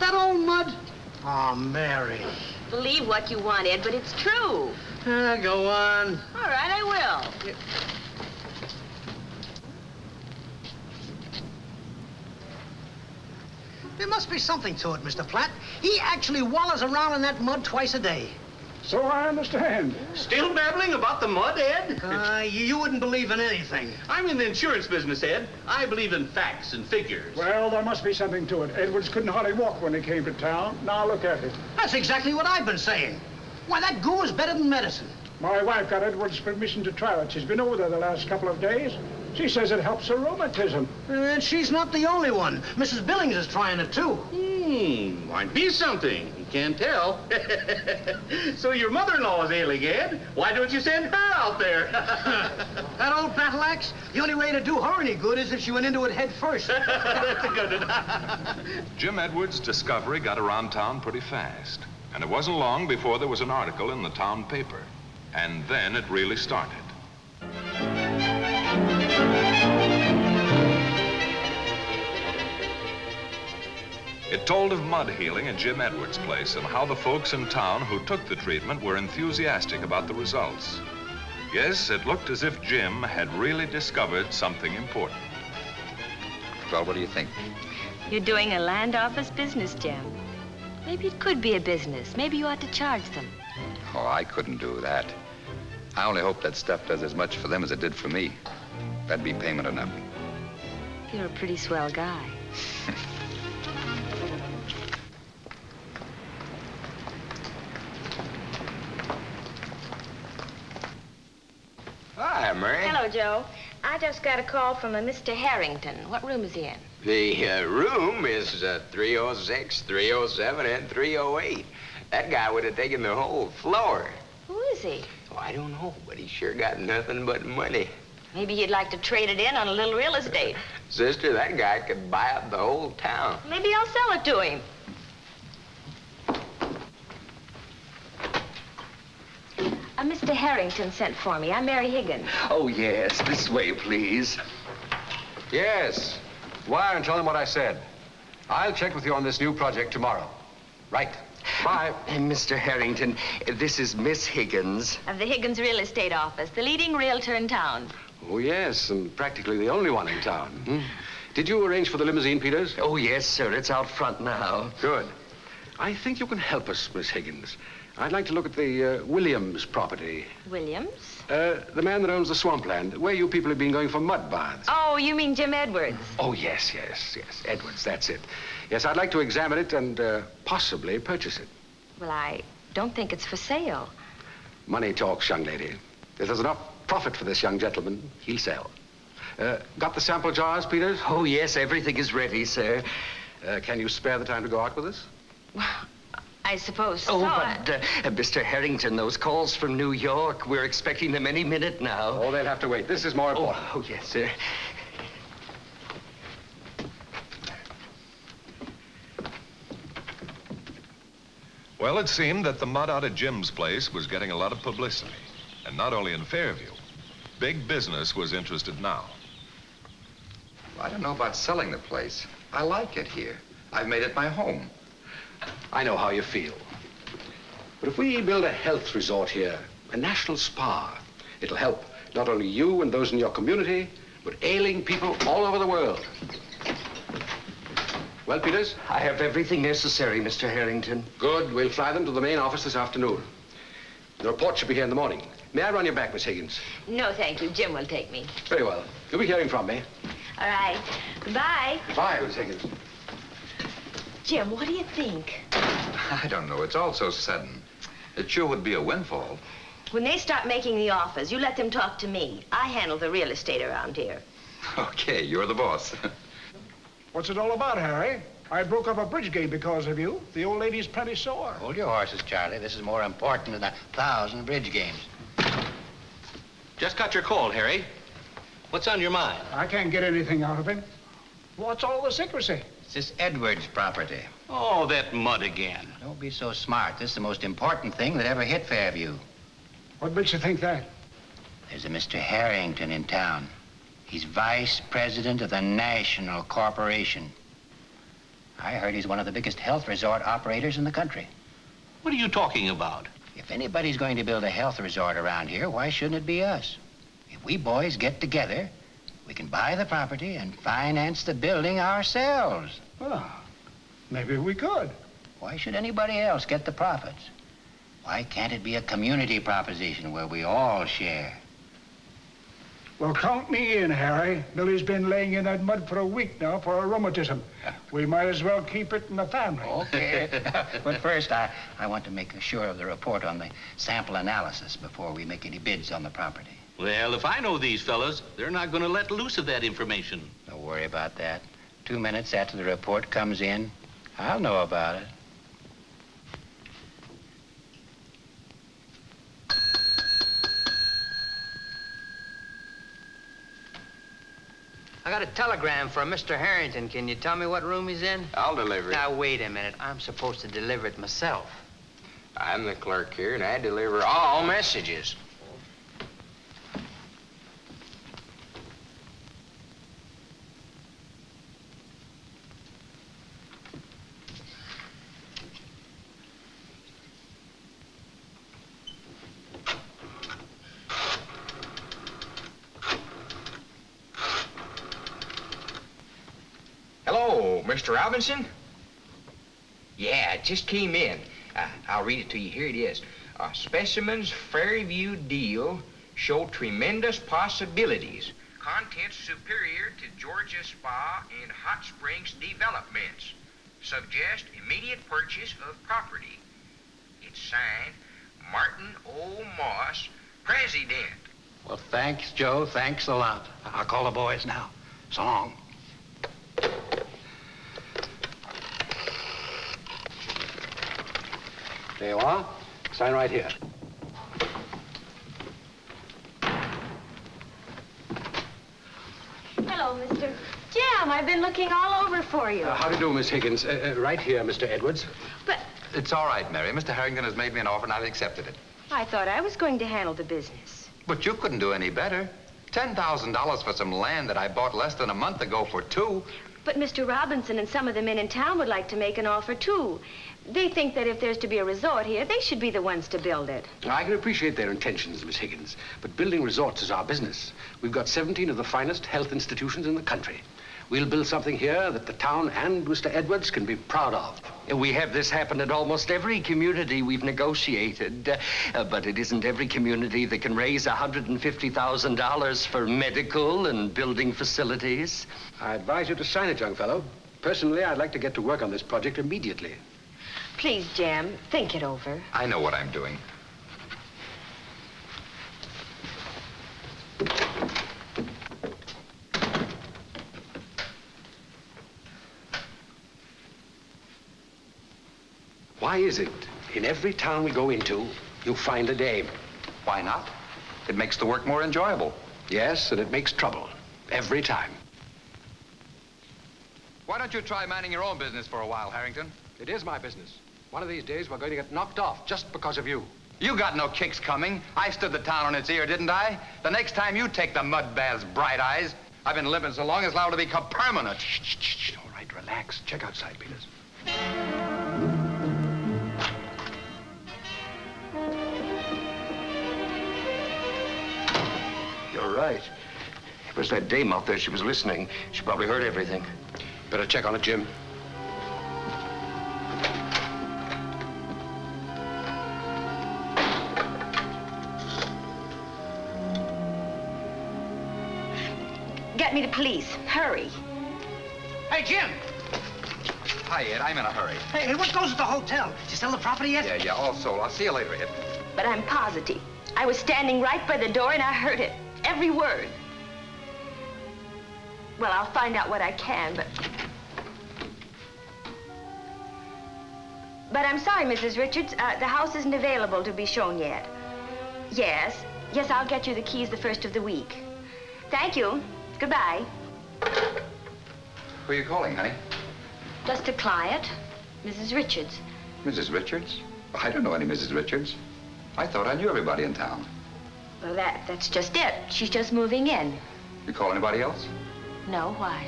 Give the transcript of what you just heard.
That old mud? Oh, Mary. Believe what you want, Ed, but it's true. Go on. All right, I will. There must be something to it, Mr. Platt. He actually wallers around in that mud twice a day. So I understand. Still babbling about the mud, Ed? You wouldn't believe in anything. I'm in the insurance business, Ed. I believe in facts and figures. Well, there must be something to it. Edwards couldn't hardly walk when he came to town. Now look at it. That's exactly what I've been saying. Why, that goo is better than medicine. My wife got Edwards' permission to try it. She's been over there the last couple of days. She says it helps her rheumatism. And she's not the only one. Mrs. Billings is trying it, too. Might be something. You can't tell. So your mother-in-law is ailing, Ed. Why don't you send her out there? That old battle axe, the only way to do her any good is if she went into it head first. That's a good one. Jim Edwards' discovery got around town pretty fast. And it wasn't long before there was an article in the town paper. And then it really started. It told of mud healing at Jim Edwards' place and how the folks in town who took the treatment were enthusiastic about the results. Yes, it looked as if Jim had really discovered something important. Well, what do you think? You're doing a land office business, Jim. Maybe it could be a business. Maybe you ought to charge them. Oh, I couldn't do that. I only hope that stuff does as much for them as it did for me. That'd be payment enough. You're a pretty swell guy. Hi, Mary. Hello, Joe. I just got a call from a Mr. Harrington. What room is he in? The room is 306, 307, and 308. That guy would have taken the whole floor. Who is he? Oh, I don't know, but he sure got nothing but money. Maybe you'd like to trade it in on a little real estate. Sister, that guy could buy up the whole town. Maybe I'll sell it to him. Mr. Harrington sent for me. I'm Mary Higgins. Oh, yes. This way, please. Yes. Wire and tell them what I said. I'll check with you on this new project tomorrow. Right. Bye. Mr. Harrington, this is Miss Higgins. Of the Higgins Real Estate Office, the leading realtor in town. Oh, yes, and practically the only one in town. Did you arrange for the limousine, Peters? Oh, yes, sir. It's out front now. Good. I think you can help us, Miss Higgins. I'd like to look at the Williams property. Williams? The man that owns the swampland, where you people have been going for mud baths. Oh, you mean Jim Edwards? Oh, yes. Edwards, that's it. Yes, I'd like to examine it and possibly purchase it. Well, I don't think it's for sale. Money talks, young lady. If there's enough profit for this young gentleman, he'll sell. Got the sample jars, Peters? Oh, yes, everything is ready, sir. Can you spare the time to go out with us? Well, I suppose so. Oh, but, Mr. Harrington, those calls from New York, we're expecting them any minute now. Oh, they'll have to wait. This is more important. Oh, yes, sir. Well, it seemed that the mud out at Jim's place was getting a lot of publicity. And not only in Fairview. Big business was interested now. I don't know about selling the place. I like it here. I've made it my home. I know how you feel. But if we build a health resort here, a national spa, it'll help not only you and those in your community, but ailing people all over the world. Well, Peters? I have everything necessary, Mr. Harrington. Good. We'll fly them to the main office this afternoon. The report should be here in the morning. May I run you back, Miss Higgins? No, thank you. Jim will take me. Very well. You'll be hearing from me. All right. Goodbye. Goodbye, Miss Higgins. Jim, what do you think? I don't know. It's all so sudden. It sure would be a windfall. When they start making the offers, you let them talk to me. I handle the real estate around here. Okay, you're the boss. What's it all about, Harry? I broke up a bridge game because of you. The old lady's plenty sore. Hold your horses, Charlie. This is more important than 1,000 bridge games. Just got your call, Harry. What's on your mind? I can't get anything out of him. What's all the secrecy? It's this Edwards property. Oh, that mud again. Don't be so smart. This is the most important thing that ever hit Fairview. What makes you think that? There's a Mr. Harrington in town. He's vice president of the National Corporation. I heard he's one of the biggest health resort operators in the country. What are you talking about? If anybody's going to build a health resort around here, why shouldn't it be us? If we boys get together, we can buy the property and finance the building ourselves. Well, maybe we could. Why should anybody else get the profits? Why can't it be a community proposition where we all share? Well, count me in, Harry. Billy's been laying in that mud for a week now for a rheumatism. We might as well keep it in the family. Okay. But first, I want to make sure of the report on the sample analysis before we make any bids on the property. Well, if I know these fellas, they're not going to let loose of that information. Don't worry about that. 2 minutes after the report comes in, I'll know about it. I got a telegram from Mr. Harrington. Can you tell me what room he's in? I'll deliver it. Now, wait a minute. I'm supposed to deliver it myself. I'm the clerk here, and I deliver all messages. Hello, Mr. Robinson? Yeah, it just came in. I'll read it to you. Here it is. Specimens Fairview deal show tremendous possibilities. Contents superior to Georgia Spa and Hot Springs developments. Suggest immediate purchase of property. It's signed Martin O. Moss, President. Well, thanks, Joe. Thanks a lot. I'll call the boys now. So long. There you are. Sign right here. Hello, Mr. Jim. I've been looking all over for you. How do you do, Miss Higgins? Right here, Mr. Edwards. But It's all right, Mary. Mr. Harrington has made me an offer, and I've accepted it. I thought I was going to handle the business. But you couldn't do any better. $10,000 for some land that I bought less than a month ago for $2,000. But Mr. Robinson and some of the men in town would like to make an offer, too. They think that if there's to be a resort here, they should be the ones to build it. I can appreciate their intentions, Miss Higgins, but building resorts is our business. We've got 17 of the finest health institutions in the country. We'll build something here that the town and Mr. Edwards can be proud of. We have this happen at almost every community we've negotiated. But it isn't every community that can raise $150,000 for medical and building facilities. I advise you to sign it, young fellow. Personally, I'd like to get to work on this project immediately. Please, Jim, think it over. I know what I'm doing. Why is it in every town we go into, you find a dame? Why not? It makes the work more enjoyable. Yes, and it makes trouble. Every time. Why don't you try minding your own business for a while, Harrington? It is my business. One of these days, we're going to get knocked off just because of you. You got no kicks coming. I stood the town on its ear, didn't I? The next time you take the mud baths, Bright Eyes. I've been limping so long, it's liable to become permanent. Shh. All right, relax. Check outside, Peters. You're right. It was that dame out there. She was listening. She probably heard everything. Better check on it, Jim. Get me the police. Hurry. Hey, Jim. Hi, Ed. I'm in a hurry. Hey, what goes at the hotel? Did you sell the property yet? Yeah, all sold. I'll see you later, Ed. But I'm positive. I was standing right by the door and I heard it. Every word. Well, I'll find out what I can, But I'm sorry, Mrs. Richards. The house isn't available to be shown yet. Yes, I'll get you the keys the first of the week. Thank you. Goodbye. Who are you calling, honey? Just a client, Mrs. Richards. Mrs. Richards? I don't know any Mrs. Richards. I thought I knew everybody in town. Well, that's just it. She's just moving in. You call anybody else? No, why?